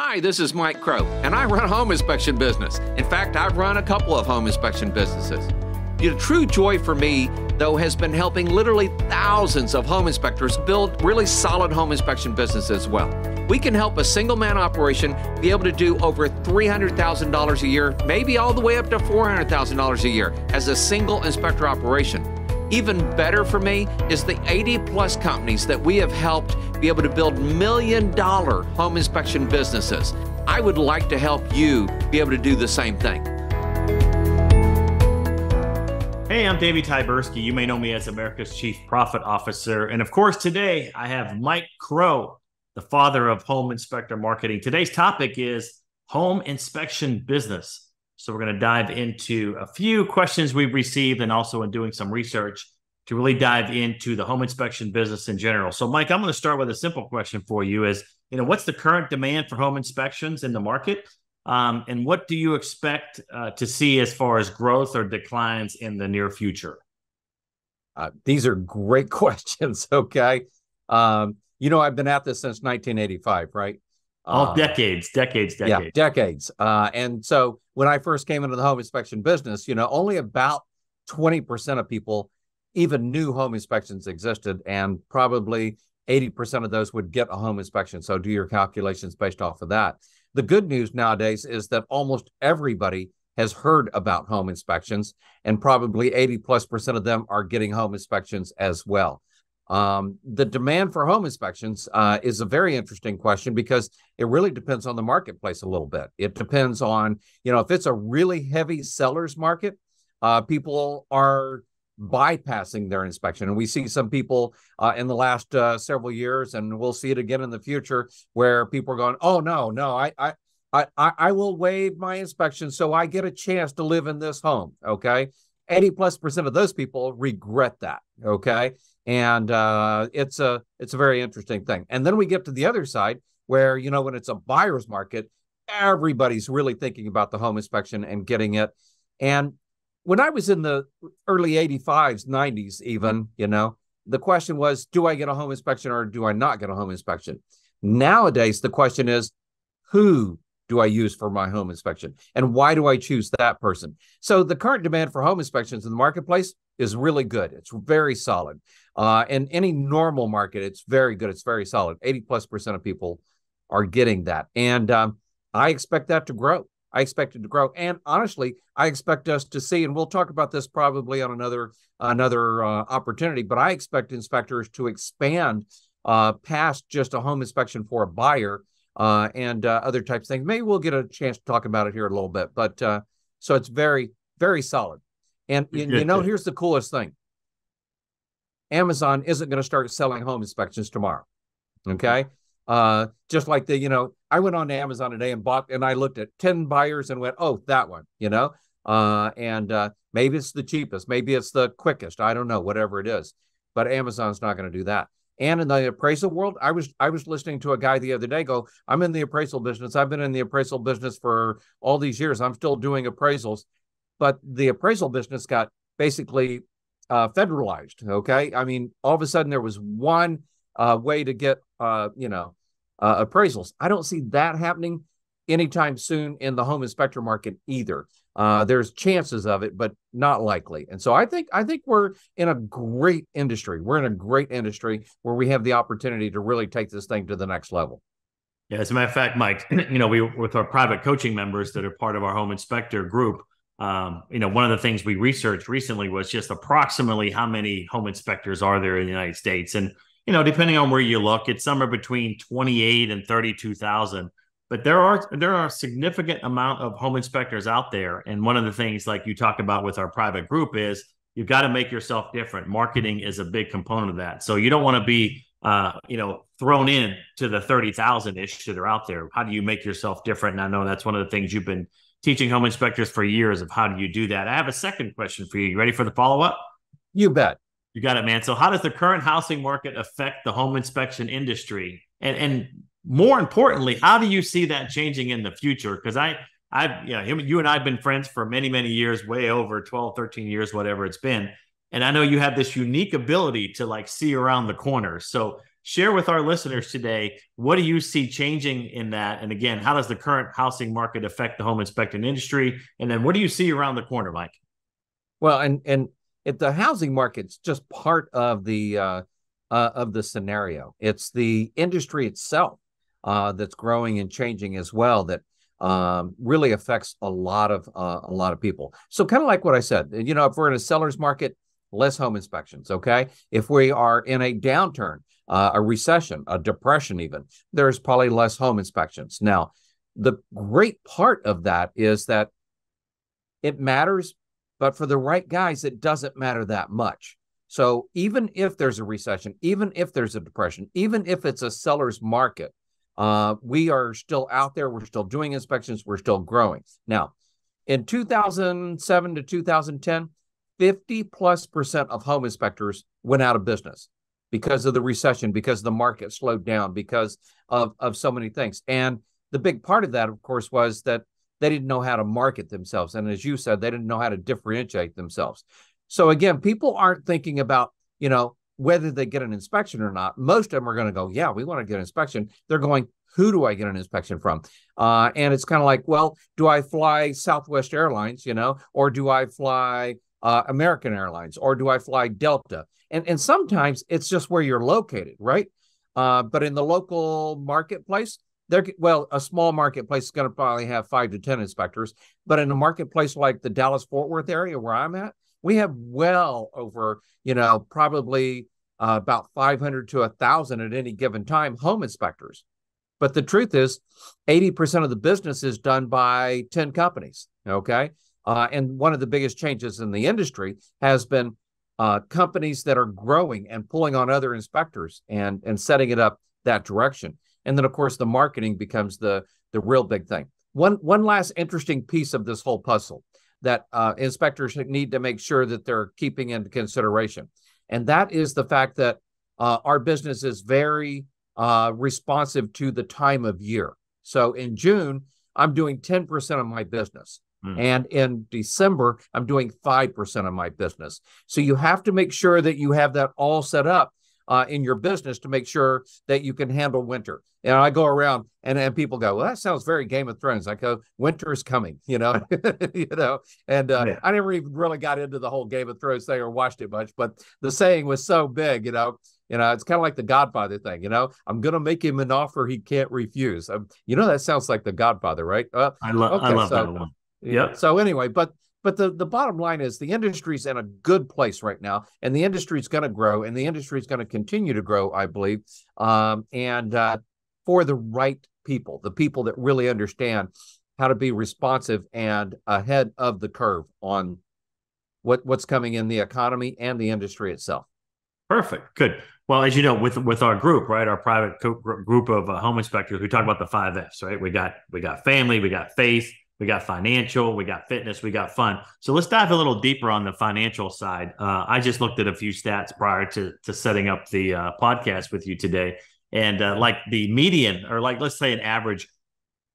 Hi, this is Mike Crow, and I run a home inspection business. In fact, I've run a couple of home inspection businesses. The true joy for me, though, has been helping literally thousands of home inspectors build really solid home inspection businesses as well. We can help a single-man operation be able to do over $300,000 a year, maybe all the way up to $400,000 a year as a single inspector operation. Even better for me is the 80-plus companies that we have helped be able to build million-dollar home inspection businesses. I would like to help you be able to do the same thing. Hey, I'm Davey Tyberski. You may know me as America's Chief Profit Officer. And of course, today I have Mike Crow, the father of home inspector marketing. Today's topic is home inspection business. So we're going to dive into a few questions we've received and also in doing some research to really dive into the home inspection business in general. So Mike, I'm going to start with a simple question for you is, what's the current demand for home inspections in the market? And what do you expect to see as far as growth or declines in the near future? These are great questions. Okay. I've been at this since 1985, right? Decades. Yeah, decades. And so when I first came into the home inspection business, only about 20% of people even knew home inspections existed, and probably 80% of those would get a home inspection. So do your calculations based off of that. The good news nowadays is that almost everybody has heard about home inspections, and probably 80+% of them are getting home inspections as well. The demand for home inspections is a very interesting question because it really depends on the marketplace a little bit. It depends on, if it's a really heavy seller's market, people are bypassing their inspection. And we see some people in the last several years, and we'll see it again in the future, where people are going, oh, no, I will waive my inspection so I get a chance to live in this home. Okay. 80+% of those people regret that. Okay. And it's a very interesting thing. And then we get to the other side where, when it's a buyer's market, everybody's really thinking about the home inspection and getting it. And when I was in the early 85s, 90s even, the question was, do I get a home inspection or do I not get a home inspection? Nowadays, the question is, who do I use for my home inspection? And why do I choose that person? So the current demand for home inspections in the marketplace is really good. It's very solid. In any normal market, it's very good. It's very solid. 80+% of people are getting that. And I expect that to grow. I expect it to grow. And honestly, I expect us to see, and we'll talk about this probably on another opportunity, but I expect inspectors to expand past just a home inspection for a buyer and other types of things. Maybe we'll get a chance to talk about it here a little bit, but so it's very, very solid. And here's the coolest thing. Amazon isn't going to start selling home inspections tomorrow. Okay. Just like I went on to Amazon today and bought, and I looked at 10 buyers and went, oh, that one, and maybe it's the cheapest, maybe it's the quickest. I don't know, whatever it is, but Amazon's not going to do that. And in the appraisal world, I was listening to a guy the other day go, I'm in the appraisal business. I've been in the appraisal business for all these years. I'm still doing appraisals, but the appraisal business got basically federalized. Okay. I mean, all of a sudden there was one way to get, appraisals. I don't see that happening anytime soon in the home inspector market either. There's chances of it, but not likely. And so I think we're in a great industry. We're in a great industry where we have the opportunity to really take this thing to the next level. Yeah, as a matter of fact, Mike, we with our private coaching members that are part of our home inspector group, one of the things we researched recently was just approximately how many home inspectors are there in the United States. And, depending on where you look, it's somewhere between 28 and 32,000. But there are a significant amount of home inspectors out there. And one of the things, like you talk about with our private group, is you've got to make yourself different. Marketing is a big component of that. So you don't want to be, thrown in to the 30,000-ish that are out there. How do you make yourself different? And I know that's one of the things you've been teaching home inspectors for years of how do you do that. I have a second question for you. You ready for the follow-up? You bet. You got it, man. So how does the current housing market affect the home inspection industry? And more importantly, how do you see that changing in the future? Because you and I have been friends for many, many years, way over 12, 13 years, whatever it's been. And I know you have this unique ability to see around the corner. So share with our listeners today, what do you see changing in that? And again, how does the current housing market affect the home inspection industry? And then what do you see around the corner, Mike? Well, and if the housing market's just part of the scenario, it's the industry itself that's growing and changing as well that really affects a lot of people. So kind of like what I said, you know, if we're in a seller's market, less home inspections. Okay, if we are in a downturn, a recession, a depression, even there's probably less home inspections. Now, the great part of that is that it matters, but for the right guys, it doesn't matter that much. So even if there's a recession, even if there's a depression, even if it's a seller's market, we are still out there. We're still doing inspections. We're still growing. Now, in 2007 to 2010, 50+% of home inspectors went out of business because of the recession, because the market slowed down, because of so many things. And the big part of that, of course, was that they didn't know how to market themselves. And as you said, they didn't know how to differentiate themselves. So again, people aren't thinking about, you know, whether they get an inspection or not. Most of them are going to go, yeah, we want to get an inspection. They're going, who do I get an inspection from? And it's kind of like, well, do I fly Southwest Airlines, you know, or do I fly American Airlines, or do I fly Delta? And sometimes it's just where you're located, right? But in the local marketplace, a small marketplace is going to probably have 5 to 10 inspectors. But in a marketplace like the Dallas-Fort Worth area where I'm at, we have well over, you know, probably about 500 to 1,000 at any given time home inspectors. But the truth is, 80% of the business is done by 10 companies, okay? And one of the biggest changes in the industry has been companies that are growing and pulling on other inspectors and setting it up that direction. And then, of course, the marketing becomes the real big thing. One last interesting piece of this whole puzzle that inspectors need to make sure that they're keeping into consideration. And that is the fact that our business is very responsive to the time of year. So in June, I'm doing 10% of my business. And in December, I'm doing 5% of my business. So you have to make sure that you have that all set up in your business to make sure that you can handle winter. And I go around and people go, well, that sounds very Game of Thrones. I go, winter is coming, you know, you know, and I never even really got into the whole Game of Thrones thing or watched it much, but the saying was so big, you know, it's kind of like the Godfather thing, you know, I'm going to make him an offer he can't refuse. You know, that sounds like the Godfather, right? I love that one. Yeah. So anyway, but the bottom line is the industry's in a good place right now, and the industry's going to grow, and the industry's going to continue to grow, I believe, and for the right people, the people that really understand how to be responsive and ahead of the curve on what's coming in the economy and the industry itself. Perfect. Good. Well, as you know, with our group, right, our private group of home inspectors, we talk about the 5 F's, right? We got family, we got faith, we got financial, we got fitness, we got fun. So let's dive a little deeper on the financial side. I just looked at a few stats prior to setting up the podcast with you today. And like the median, or like, let's say an average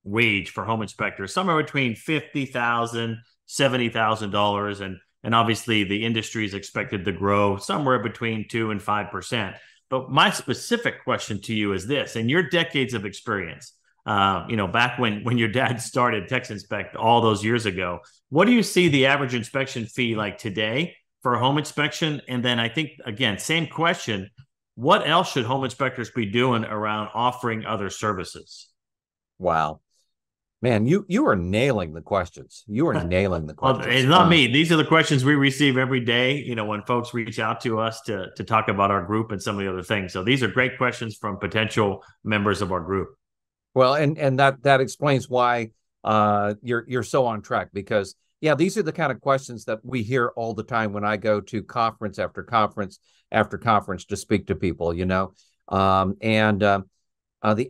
wage for home inspectors, somewhere between $50,000, $70,000. And obviously the industry is expected to grow somewhere between 2 and 5%. But my specific question to you is this: in your decades of experience, back when your dad started TexInspect all those years ago, what do you see the average inspection fee like today for a home inspection? And then I think, again, same question, what else should home inspectors be doing around offering other services? Wow. Man, you are nailing the questions. You are nailing the questions. Well, it's not me. These are the questions we receive every day, when folks reach out to us to talk about our group and some of the other things. So these are great questions from potential members of our group. Well, and that explains why you're so on track, because these are the kind of questions that we hear all the time when I go to conference after conference after conference to speak to people, the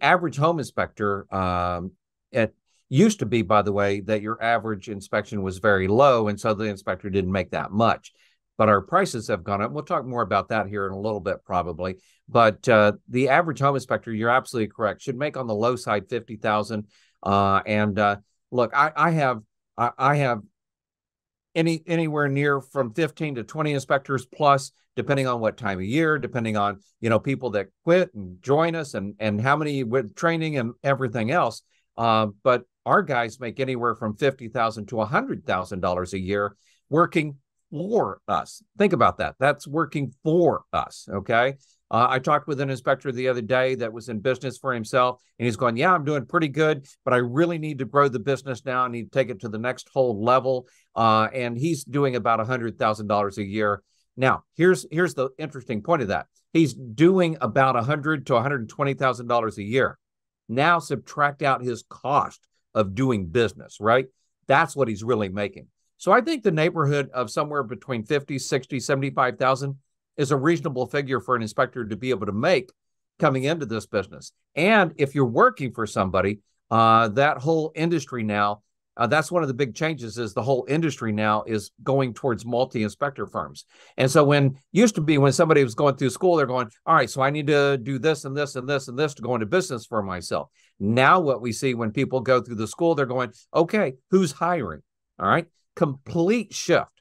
average home inspector, it used to be, by the way, that your average inspection was very low, and so the inspector didn't make that much. But our prices have gone up. We'll talk more about that here in a little bit, probably. But the average home inspector, you're absolutely correct, should make on the low side $50,000. Look, I have anywhere near from 15 to 20 inspectors plus, depending on what time of year, depending on, people that quit and join us and how many with training and everything else. But our guys make anywhere from $50,000 to $100,000 a year working for us. Think about that. That's working for us. Okay. I talked with an inspector the other day that was in business for himself, and he's going, yeah, I'm doing pretty good, but I really need to grow the business now. I need to take it to the next whole level. And he's doing about $100,000 a year. Now, here's the interesting point of that. He's doing about $100,000 to $120,000 a year. Now subtract out his cost of doing business, right? That's what he's really making. So I think the neighborhood of somewhere between 50, 60, 75,000 is a reasonable figure for an inspector to be able to make coming into this business. And if you're working for somebody, that whole industry now, that's one of the big changes is the whole industry now is going towards multi-inspector firms. And so when somebody was going through school, they're going, all right, so I need to do this and this and this and this to go into business for myself. Now what we see when people go through the school, they're going, okay, who's hiring? All right, complete shift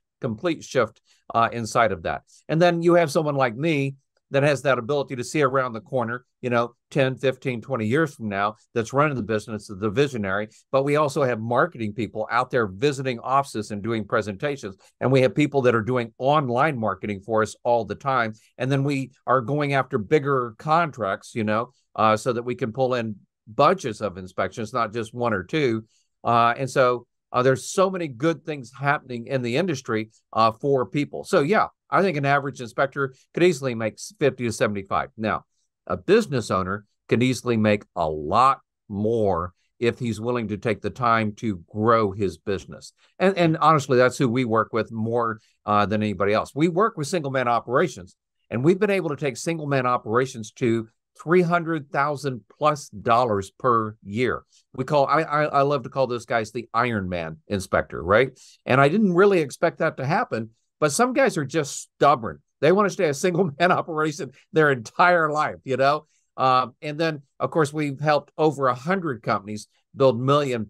inside of that. And then you have someone like me that has that ability to see around the corner, 10, 15, 20 years from now, that's running the business, the visionary. But we also have marketing people out there visiting offices and doing presentations. And we have people that are doing online marketing for us all the time. And then we are going after bigger contracts, so that we can pull in bunches of inspections, not just one or two. And so there's so many good things happening in the industry for people. So yeah, I think an average inspector could easily make 50 to 75. Now, a business owner can easily make a lot more if he's willing to take the time to grow his business. And honestly, that's who we work with more than anybody else. We work with single man operations, and we've been able to take single man operations to $300,000+ per year. I love to call those guys the Iron Man inspector, right? And I didn't really expect that to happen, but some guys are just stubborn. They want to stay a single man operation their entire life, and then of course we've helped over 100 companies build $1 million+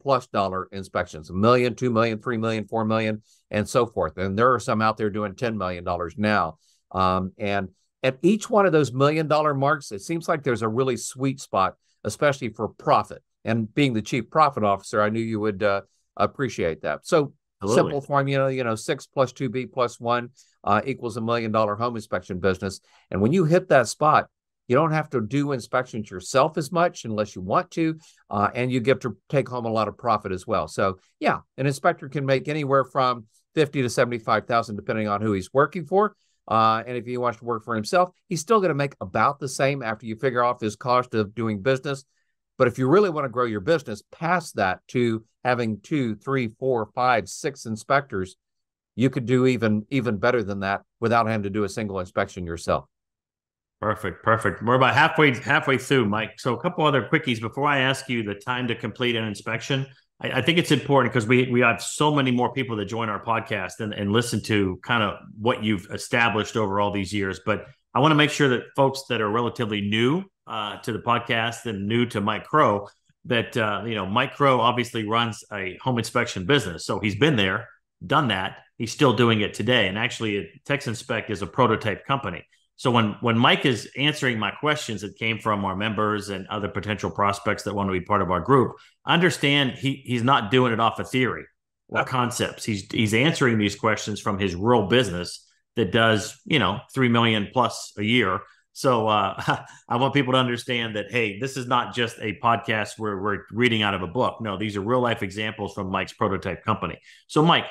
inspections, $1 million, $2 million, $3 million, $4 million, and so forth. And there are some out there doing $10 million now. And at each one of those $1 million marks, it seems like there's a really sweet spot, especially for profit. And being the chief profit officer, I knew you would appreciate that. So Absolutely. Simple formula, 6 + 2B + 1 equals $1 million home inspection business. And when you hit that spot, you don't have to do inspections yourself as much unless you want to, and you get to take home a lot of profit as well. So yeah, an inspector can make anywhere from 50 to 75,000 depending on who he's working for. And if he wants to work for himself, he's still going to make about the same after you figure off his cost of doing business. But if you really want to grow your business past that to having 2, 3, 4, 5, 6 inspectors, you could do even better than that without having to do a single inspection yourself. Perfect. We're about halfway through, Mike. So a couple other quickies before I ask you the time to complete an inspection. I think it's important because we have so many more people that join our podcast and listen to kind of what you've established over all these years. But I want to make sure that folks that are relatively new to the podcast and new to Mike Crow, that, Mike Crow obviously runs a home inspection business. So he's been there, done that. He's still doing it today. And actually, TexInspect is a prototype company. So when Mike is answering my questions that came from our members and other potential prospects that want to be part of our group, understand he's not doing it off of theory or concepts. He's answering these questions from his real business that does, $3 million+ a year. So I want people to understand that, hey, this is not just a podcast where we're reading out of a book. No, these are real life examples from Mike's prototype company. So Mike,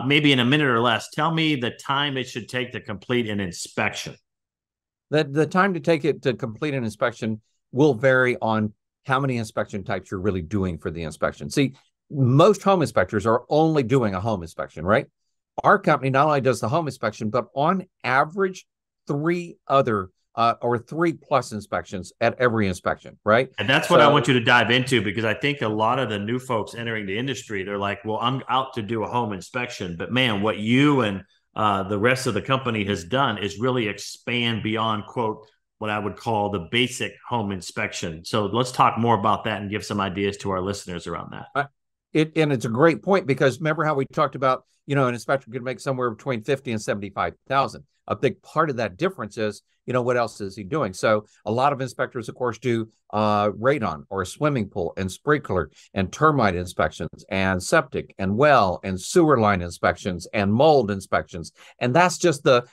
maybe in a minute or less, tell me the time it should take to complete an inspection. The time to take it to complete an inspection will vary on how many inspection types you're really doing for the inspection. See, most home inspectors are only doing a home inspection, right? Our company not only does the home inspection, but on average, 3 other or 3+ inspections at every inspection, right? And that's what I want you to dive into, because I think a lot of the new folks entering the industry, they're like, well, I'm out to do a home inspection. But man, what you and the rest of the company has done is really expand beyond, quote, what I would call the basic home inspection. So let's talk more about that and give some ideas to our listeners around that. And it's a great point, because remember how we talked about, an inspector could make somewhere between 50 and 75,000. A big part of that difference is, what else is he doing? So a lot of inspectors, of course, do radon or a swimming pool and sprinkler and termite inspections and septic and well and sewer line inspections and mold inspections. And that's just the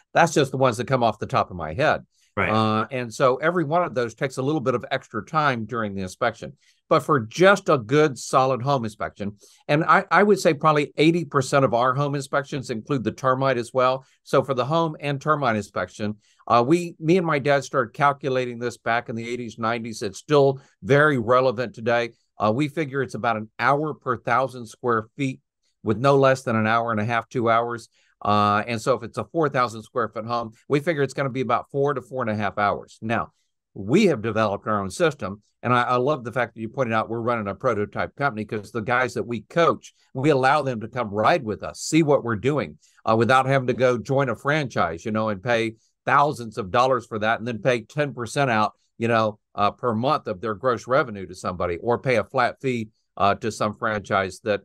ones that come off the top of my head. Right. And so every one of those takes a little bit of extra time during the inspection. But for just a good, solid home inspection, and I would say probably 80% of our home inspections include the termite as well. So for the home and termite inspection, me and my dad started calculating this back in the 80s, 90s. It's still very relevant today. We figure it's about an hour per 1,000 square feet, with no less than an hour and a half, 2 hours. And so if it's a 4,000 square foot home, we figure it's going to be about 4 to 4.5 hours. Now, we have developed our own system. And I love the fact that you pointed out we're running a prototype company, because the guys that we coach, we allow them to come ride with us, see what we're doing without having to go join a franchise, and pay thousands of dollars for that, and then pay 10% out, per month of their gross revenue to somebody, or pay a flat fee to some franchise that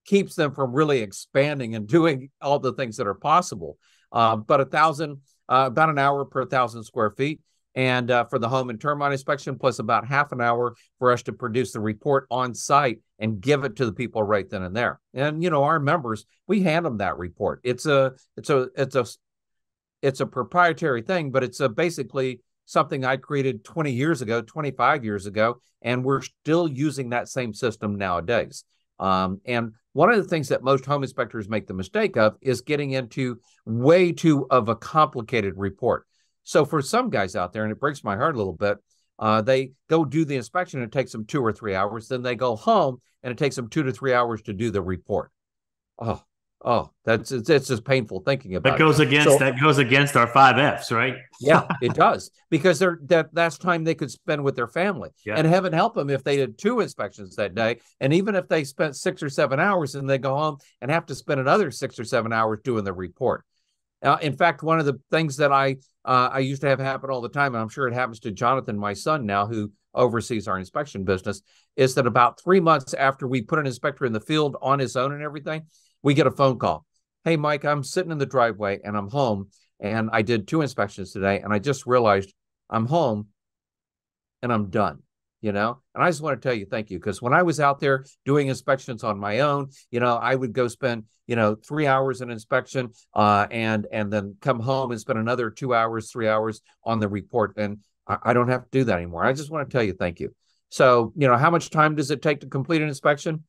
keeps them from really expanding and doing all the things that are possible. But about an hour per 1,000 square feet. And for the home and termite inspection, plus about half an hour for us to produce the report on site and give it to the people right then and there. And, our members, we hand them that report. It's a proprietary thing, but it's basically something I created 20 years ago, 25 years ago, and we're still using that same system nowadays. And one of the things that most home inspectors make the mistake of is getting into way too of a complicated report. So for some guys out there, and it breaks my heart a little bit, they go do the inspection and it takes them 2 or 3 hours. Then they go home and it takes them 2 to 3 hours to do the report. It's just painful thinking about it. That goes against our 5 Fs, right? Yeah, it does, because that's time they could spend with their family. Yeah. And heaven help them if they did 2 inspections that day. And even if they spent 6 or 7 hours and they go home and have to spend another 6 or 7 hours doing the report. In fact, one of the things that I used to have happen all the time, and I'm sure it happens to Jonathan, my son now, who oversees our inspection business, is that about 3 months after we put an inspector in the field on his own and everything, we get a phone call. Hey, Mike, I'm sitting in the driveway and I'm home, and I did 2 inspections today, and I just realized I'm home and I'm done. And I just want to tell you, thank you. Because when I was out there doing inspections on my own, I would go spend, 3 hours in inspection and then come home and spend another 2 hours, 3 hours on the report. And I don't have to do that anymore. I just want to tell you, thank you. So, how much time does it take to complete an inspection?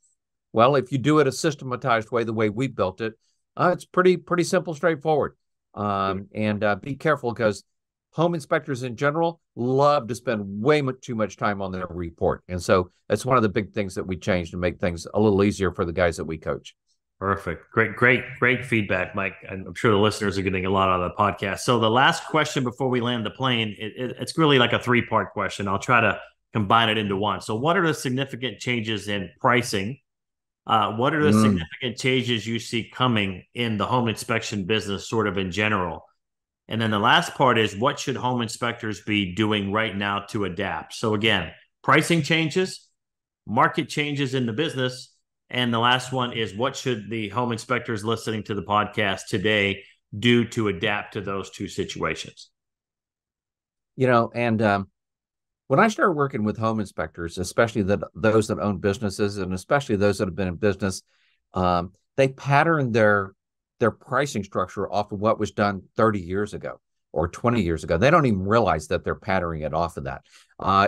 Well, if you do it a systematized way, the way we built it, it's pretty simple, straightforward. And be careful, because home inspectors in general love to spend way too much time on their report. And so that's one of the big things that we changed to make things a little easier for the guys that we coach. Perfect. Great feedback, Mike. I'm sure the listeners are getting a lot out of the podcast. So the last question before we land the plane, it's really like a 3-part question. I'll try to combine it into one. So what are the significant changes in pricing? What are the significant changes you see coming in the home inspection business sort of in general? And then the last part is, what should home inspectors be doing right now to adapt? So again, pricing changes, market changes in the business, and the last one is, what should the home inspectors listening to the podcast today do to adapt to those 2 situations? And when I started working with home inspectors, especially those that own businesses, and especially those that have been in business, they pattern their pricing structure off of what was done 30 years ago or 20 years ago. They don't even realize that they're patterning it off of that.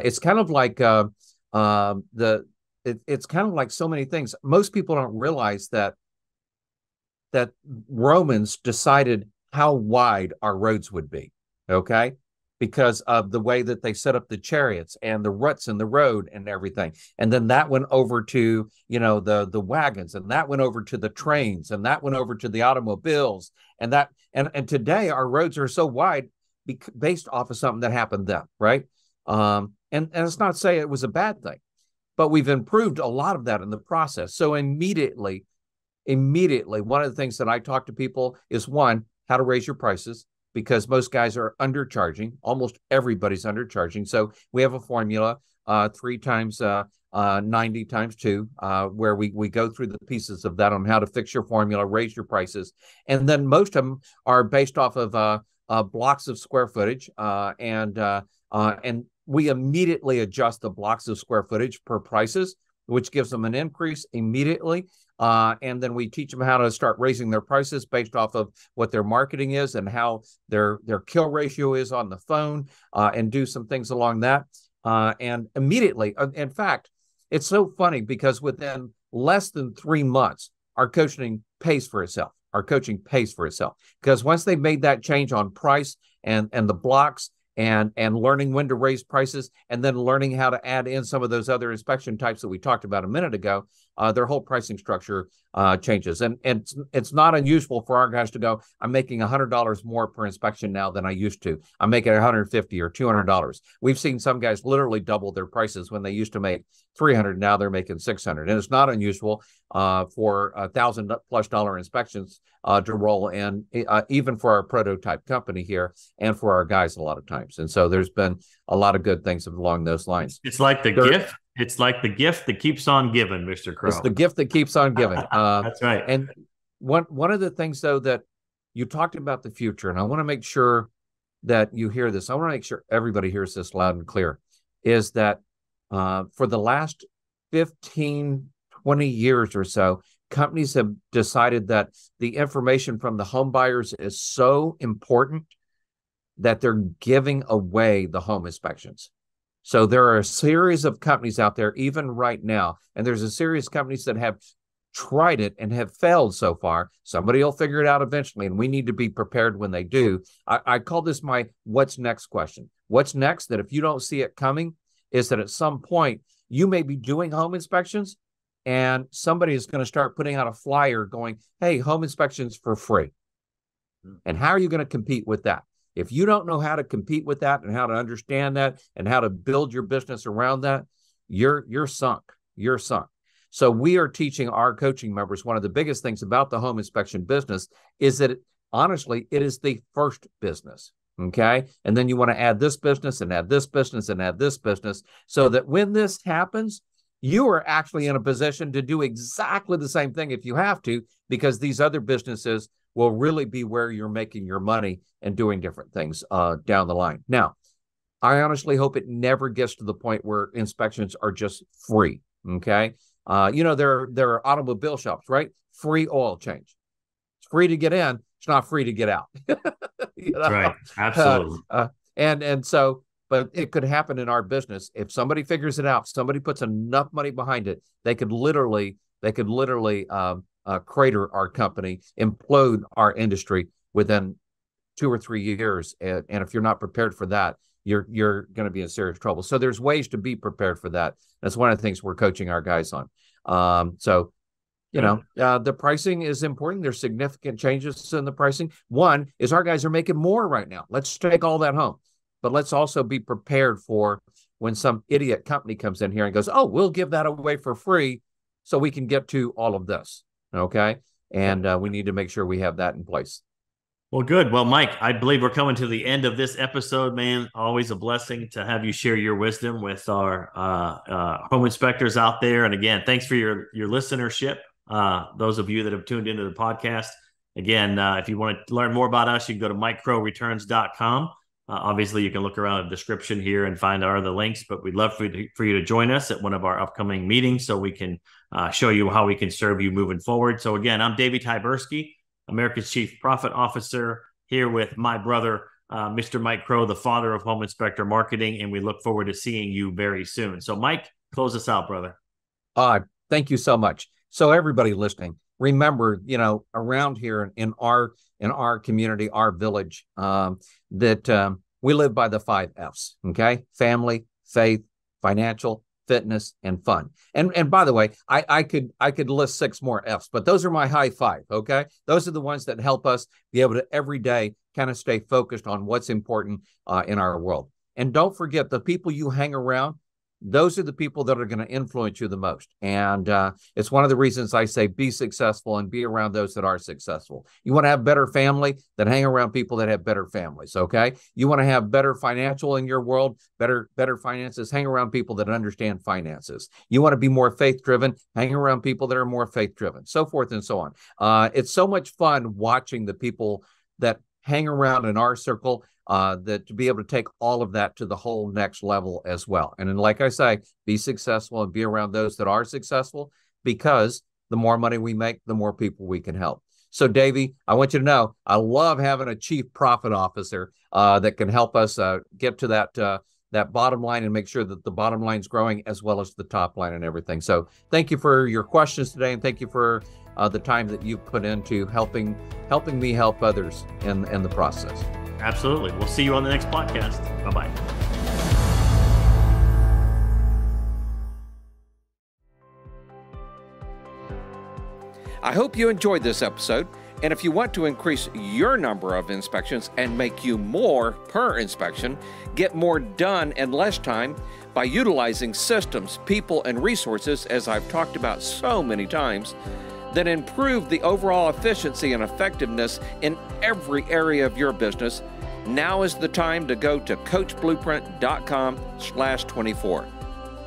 It's kind of like it's kind of like so many things. Most people don't realize that Romans decided how wide our roads would be. Okay. Because of the way that they set up the chariots and the ruts in the road and everything. And then that went over to, the wagons, and that went over to the trains, and that went over to the automobiles. And today our roads are so wide based off of something that happened then, right? And it's not to say it was a bad thing, but we've improved a lot of that in the process. So immediately, one of the things that I talk to people is, one, how to raise your prices, because most guys are undercharging. Almost everybody's undercharging. So we have a formula, 3 times 90 times 2, where we go through the pieces of that on how to fix your formula, raise your prices. And then most of them are based off of blocks of square footage. And we immediately adjust the blocks of square footage per prices, which gives them an increase immediately. And then we teach them how to start raising their prices based off of what their marketing is and how their kill ratio is on the phone, and do some things along that. And immediately, in fact, it's so funny because within less than 3 months, our coaching pays for itself. Our coaching pays for itself because once they made that change on price and the blocks and learning when to raise prices and then learning how to add in some of those other inspection types that we talked about a minute ago, their whole pricing structure changes. And it's not unusual for our guys to go, I'm making $100 more per inspection now than I used to. I'm making $150 or $200. We've seen some guys literally double their prices. When they used to make $300, now they're making $600. And it's not unusual for $1,000+ inspections to roll in, even for our prototype company here and for our guys a lot of times. And so there's been a lot of good things along those lines. It's like the gift. It's like the gift that keeps on giving, Mr. Crow. It's the gift that keeps on giving. That's right. And one of the things, though, that you talked about the future, and I want to make sure that you hear this. I want to make sure everybody hears this loud and clear, is that for the last 15, 20 years or so, companies have decided that the information from the home buyers is so important that they're giving away the home inspections. So there are a series of companies out there, even right now, and there's a series of companies that have tried it and have failed so far. Somebody will figure it out eventually, and we need to be prepared when they do. I call this my what's next question. What's next, that if you don't see it coming, is that at some point you may be doing home inspections and somebody is going to start putting out a flyer going, hey, home inspections for free. And how are you going to compete with that? If you don't know how to compete with that and how to understand that and how to build your business around that, you're sunk. You're sunk. So we are teaching our coaching members, one of the biggest things about the home inspection business is that, honestly, it is the first business. Okay. And then you want to add this business and add this business and add this business so that when this happens, you are actually in a position to do exactly the same thing if you have to, because these other businesses will really be where you're making your money and doing different things down the line. Now, I honestly hope it never gets to the point where inspections are just free. Okay. There are automobile shops, right? Free oil change. It's free to get in. It's not free to get out. Right. Absolutely. But it could happen in our business. If somebody figures it out, somebody puts enough money behind it, they could literally crater our company, implode our industry within 2 or 3 years. And if you're not prepared for that, you're going to be in serious trouble. So there's ways to be prepared for that. That's one of the things we're coaching our guys on. The pricing is important. There's significant changes in the pricing. One is our guys are making more right now. Let's take all that home. But let's also be prepared for when some idiot company comes in here and goes, oh, we'll give that away for free so we can get to all of this. Okay. And we need to make sure we have that in place. Well, good. Well, Mike, I believe we're coming to the end of this episode, man. Always a blessing to have you share your wisdom with our home inspectors out there. And again, thanks for your listenership. Those of you that have tuned into the podcast. Again, if you want to learn more about us, you can go to mikecrowreturns.com. Obviously, you can look around the description here and find our other links, but we'd love for you to join us at one of our upcoming meetings so we can show you how we can serve you moving forward. So again, I'm Davey Tyberski, America's Chief Profit Officer, here with my brother, Mr. Mike Crow, the father of Home Inspector Marketing, and we look forward to seeing you very soon. So Mike, close us out, brother. Thank you so much. So everybody listening, remember, around here in our community, our village, that we live by the 5 F's. Okay, family, faith, financial, fitness, and fun. And by the way, I could list 6 more F's, but those are my high 5. Okay, those are the ones that help us be able to every day kind of stay focused on what's important in our world. And don't forget, the people you hang around, those are the people that are going to influence you the most. And it's one of the reasons I say be successful and be around those that are successful. You want to have better family, then hang around people that have better families, okay? You want to have better financial in your world, better finances, hang around people that understand finances. You want to be more faith-driven, hang around people that are more faith-driven, so forth and so on. It's so much fun watching the people that hang around in our circle, that to be able to take all of that to the whole next level as well. And then, like I say, be successful and be around those that are successful, because the more money we make, the more people we can help. So, Davey, I want you to know, I love having a chief profit officer that can help us get to that bottom line and make sure that the bottom line is growing as well as the top line and everything. So thank you for your questions today, and thank you for the time that you've put into helping me help others in the process. Absolutely. We'll see you on the next podcast. Bye-bye. I hope you enjoyed this episode. And if you want to increase your number of inspections and make you more per inspection, get more done in less time by utilizing systems, people, and resources, as I've talked about so many times, then improve the overall efficiency and effectiveness in every area of your business, now is the time to go to coachblueprint.com/24.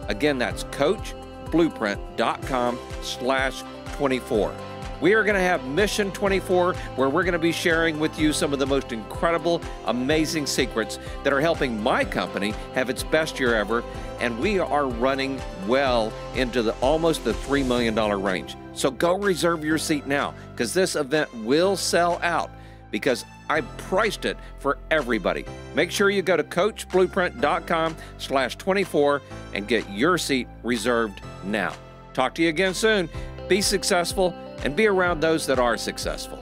Again, that's coachblueprint.com/24. We are going to have Mission 24, where we're going to be sharing with you some of the most incredible, amazing secrets that are helping my company have its best year ever. And we are running well into almost the $3 million range. So go reserve your seat now, because this event will sell out, because I priced it for everybody. Make sure you go to coachblueprint.com/24 and get your seat reserved now. Talk to you again soon. Be successful and be around those that are successful.